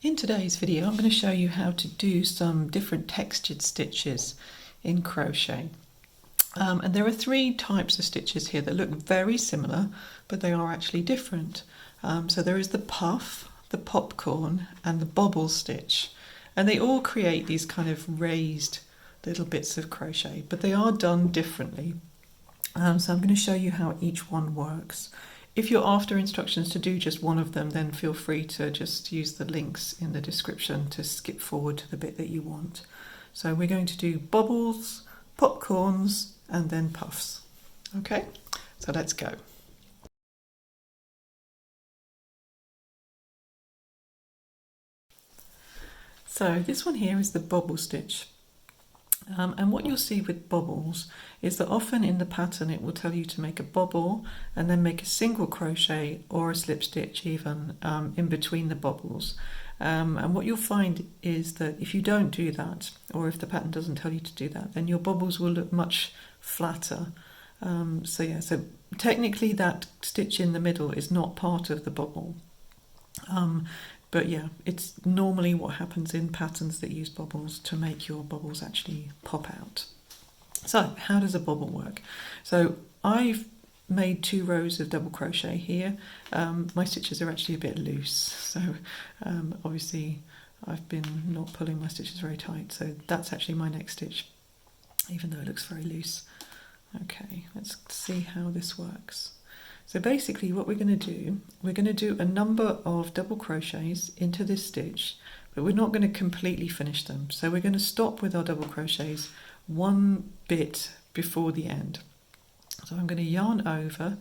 In today's video, I'm going to show you how to do some different textured stitches in crochet. And there are three types of stitches here that look very similar, but they are actually different. So there is the puff, the popcorn, and the bobble stitch. And they all create these kind of raised little bits of crochet, but they are done differently. So I'm going to show you how each one works. If you're after instructions to do just one of them, then feel free to just use the links in the description to skip forward to the bit that you want. So we're going to do bobbles, popcorns, and then puffs. Okay, so let's go. So this one here is the bobble stitch. And what you'll see with bobbles is that often in the pattern it will tell you to make a bobble and then make a single crochet or a slip stitch even in between the bobbles. And what you'll find is that if you don't do that, or if the pattern doesn't tell you to do that, then your bobbles will look much flatter. So technically that stitch in the middle is not part of the bobble. But yeah, it's normally what happens in patterns that use bobbles to make your bobbles actually pop out. So how does a bobble work? So I've made 2 rows of double crochet here. My stitches are actually a bit loose, so obviously I've been not pulling my stitches very tight, so that's actually my next stitch, even though it looks very loose. Okay, let's see how this works. So basically what we're going to do a number of double crochets into this stitch, but we're not going to completely finish them. So we're going to stop with our double crochets one bit before the end. So I'm going to yarn over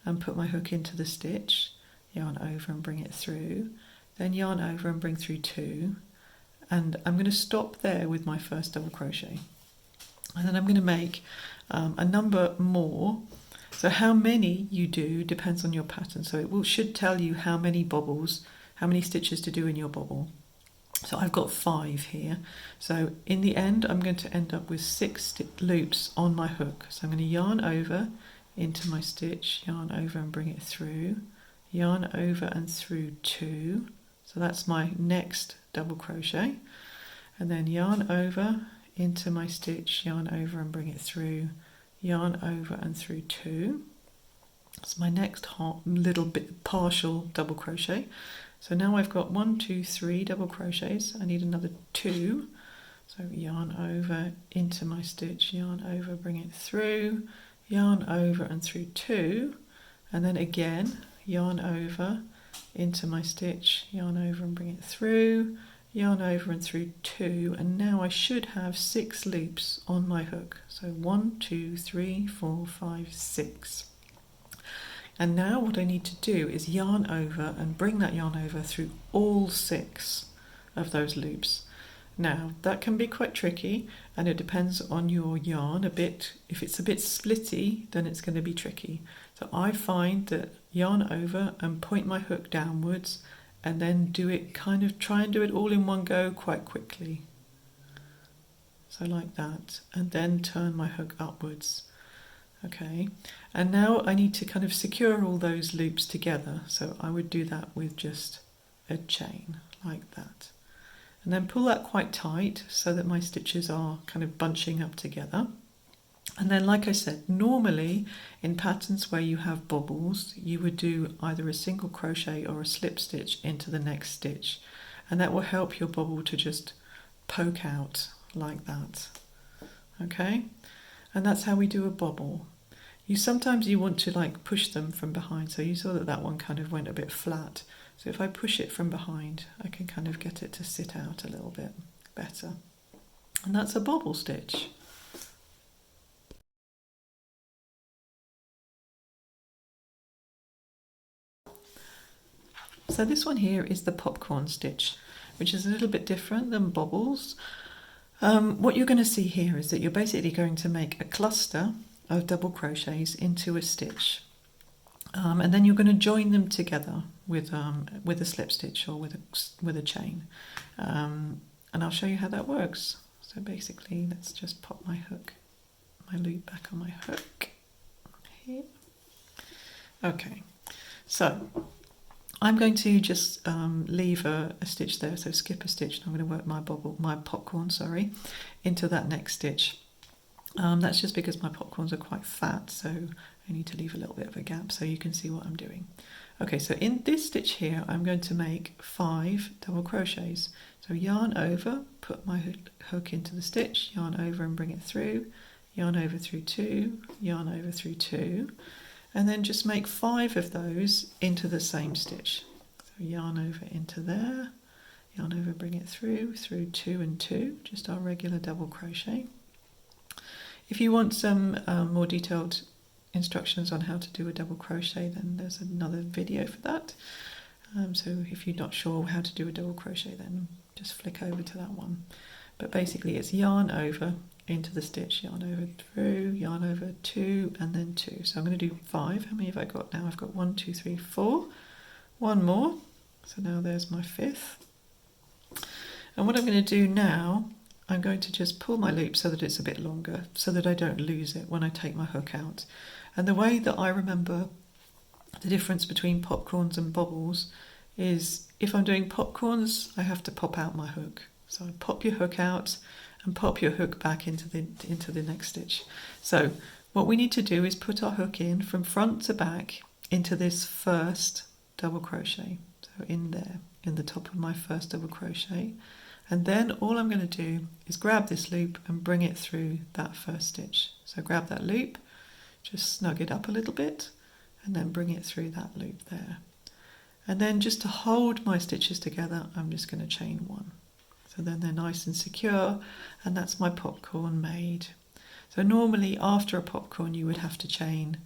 and put my hook into the stitch, yarn over and bring it through, then yarn over and bring through 2, and I'm going to stop there with my first double crochet. And then I'm going to make a number more. So how many you do depends on your pattern. So it should tell you how many bobbles, how many stitches to do in your bobble. So I've got 5 here. So in the end, I'm going to end up with 6 loops on my hook. So I'm going to yarn over into my stitch, yarn over and bring it through, yarn over and through 2. So that's my next double crochet. And then yarn over into my stitch, yarn over and bring it through, yarn over and through 2. That's my next little bit partial double crochet. So now I've got 1, 2, 3 double crochets. I need another 2. So yarn over into my stitch, yarn over, bring it through, yarn over and through 2, and then again yarn over into my stitch, yarn over and bring it through, yarn over and through 2, and now I should have 6 loops on my hook. So 1, 2, 3, 4, 5, 6. And now what I need to do is yarn over and bring that yarn over through all 6 of those loops. Now that can be quite tricky, and it depends on your yarn a bit. If it's a bit splitty, then it's going to be tricky. So I find that yarn over and point my hook downwards, and then do it try and do it all in one go quite quickly. So like that, and then turn my hook upwards. Okay, and now I need to kind of secure all those loops together. So I would do that with just a chain like that. And then pull that quite tight so that my stitches are kind of bunching up together. And then, like I said, normally in patterns where you have bobbles, you would do either a single crochet or a slip stitch into the next stitch. And that will help your bobble to just poke out like that. Okay? And that's how we do a bobble. Sometimes you want to like push them from behind. So you saw that that one kind of went a bit flat. So if I push it from behind, I can kind of get it to sit out a little bit better. And that's a bobble stitch. So this one here is the popcorn stitch, which is a little bit different than bobbles. What you're going to see here is that you're basically going to make a cluster of double crochets into a stitch. And then you're going to join them together with a slip stitch or with a chain. And I'll show you how that works. So basically, let's just pop my loop back on my hook here. Okay, so I'm going to just leave a stitch there, so skip a stitch, and I'm going to work my popcorn, sorry, into that next stitch. That's just because my popcorns are quite fat, so I need to leave a little bit of a gap so you can see what I'm doing. Okay, so in this stitch here, I'm going to make 5 double crochets. So yarn over, put my hook into the stitch, yarn over and bring it through, yarn over through 2, yarn over through 2, and then just make 5 of those into the same stitch. So yarn over into there, yarn over, bring it through 2 and 2, just our regular double crochet. If you want some more detailed instructions on how to do a double crochet, then there's another video for that. So if you're not sure how to do a double crochet, then just flick over to that one. But basically it's yarn over into the stitch, yarn over through, yarn over 2 and then 2. So I'm going to do 5. How many have I got now? I've got 1, 2, 3, 4. One more. So now there's my 5th. And what I'm going to do now, I'm going to just pull my loop so that it's a bit longer, so that I don't lose it when I take my hook out. And the way that I remember the difference between popcorns and bobbles is if I'm doing popcorns, I have to pop out my hook. So I pop your hook out and pop your hook back into the next stitch. So what we need to do is put our hook in from front to back into this first double crochet. So in there, in the top of my first double crochet. And then all I'm going to do is grab this loop and bring it through that first stitch. So grab that loop, just snug it up a little bit, and then bring it through that loop there. And then just to hold my stitches together, I'm just going to chain 1. So then they're nice and secure, and that's my popcorn made. So normally after a popcorn you would have to chain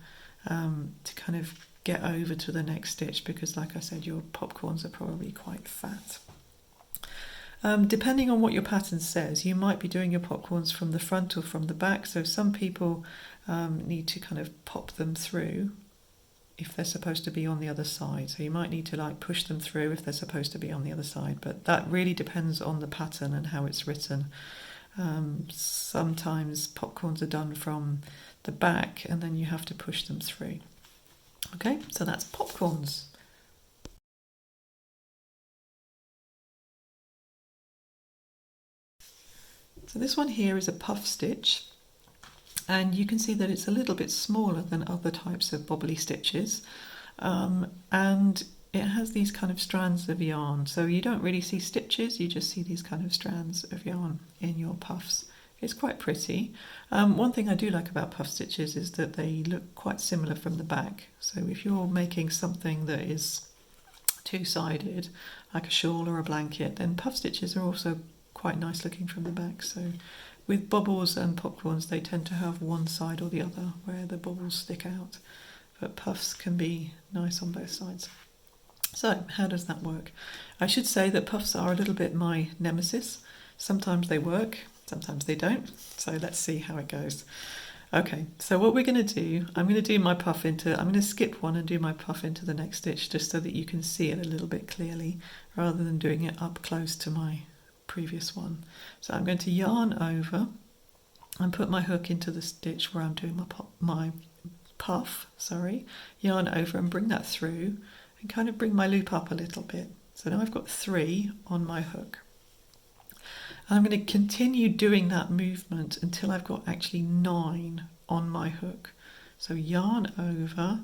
to kind of get over to the next stitch, because like I said, your popcorns are probably quite fat. Depending on what your pattern says, you might be doing your popcorns from the front or from the back. So some people need to kind of pop them through if they're supposed to be on the other side. So you might need to like push them through if they're supposed to be on the other side. But that really depends on the pattern and how it's written. Sometimes popcorns are done from the back and then you have to push them through. Okay, so that's popcorns. So this one here is a puff stitch, and you can see that it's a little bit smaller than other types of bobbly stitches, and it has these kind of strands of yarn. So you don't really see stitches, you just see these kind of strands of yarn in your puffs. It's quite pretty. One thing I do like about puff stitches is that they look quite similar from the back. So if you're making something that is two-sided, like a shawl or a blanket, then puff stitches are also quite nice looking from the back. So with bobbles and popcorns, they tend to have one side or the other where the bobbles stick out, but puffs can be nice on both sides. So how does that work? I should say that puffs are a little bit my nemesis. Sometimes they work, sometimes they don't. So let's see how it goes. Okay, so what we're going to do, I'm going to skip one and do my puff into the next stitch, just so that you can see it a little bit clearly rather than doing it up close to my previous one. So I'm going to yarn over and put my hook into the stitch where I'm doing my puff, yarn over and bring that through and kind of bring my loop up a little bit. So now I've got 3 on my hook. And I'm going to continue doing that movement until I've got actually 9 on my hook. So yarn over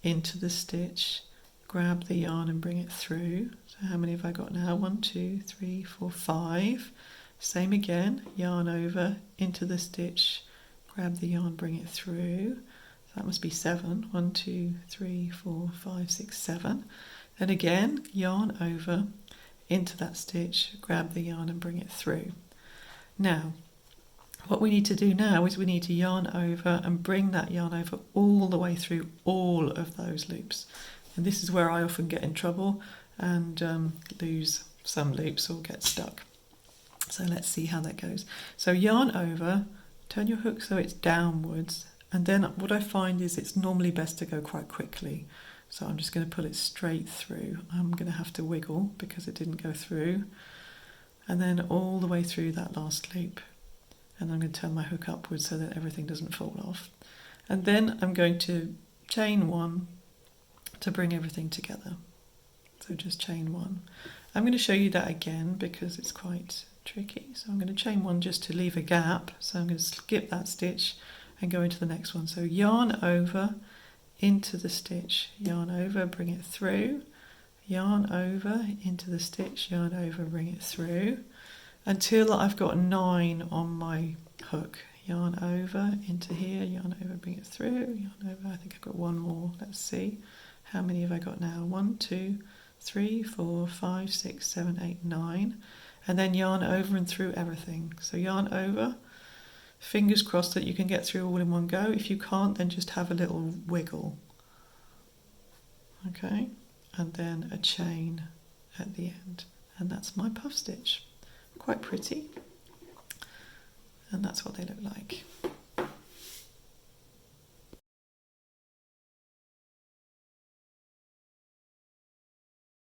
into the stitch, grab the yarn and bring it through. So how many have I got now? 1, 2, 3, 4, 5. Same again, yarn over into the stitch, grab the yarn, bring it through. So that must be 7. 1, 2, 3, 4, 5, 6, 7. Then again, yarn over into that stitch, grab the yarn and bring it through. Now, what we need to do now is we need to yarn over and bring that yarn over all the way through all of those loops. And this is where I often get in trouble and lose some loops or get stuck. So let's see how that goes. So yarn over, turn your hook so it's downwards, and then what I find is it's normally best to go quite quickly. So I'm just going to pull it straight through. I'm going to have to wiggle because it didn't go through. And then all the way through that last loop. And I'm going to turn my hook upwards so that everything doesn't fall off. And then I'm going to chain 1 to bring everything together. So just chain one. I'm going to show you that again because it's quite tricky. So I'm going to chain one just to leave a gap. So I'm going to skip that stitch and go into the next one. So yarn over into the stitch, yarn over, bring it through, yarn over into the stitch, yarn over, bring it through, until I've got 9 on my hook. Yarn over into here, yarn over, bring it through, yarn over. I think I've got one more. Let's see. How many have I got now? 1, 2, 3, 4, 5, 6, 7, 8, 9. And then yarn over and through everything. So yarn over. Fingers crossed that you can get through all in one go. If you can't, then just have a little wiggle. Okay, and then a chain at the end. And that's my puff stitch. Quite pretty. And that's what they look like.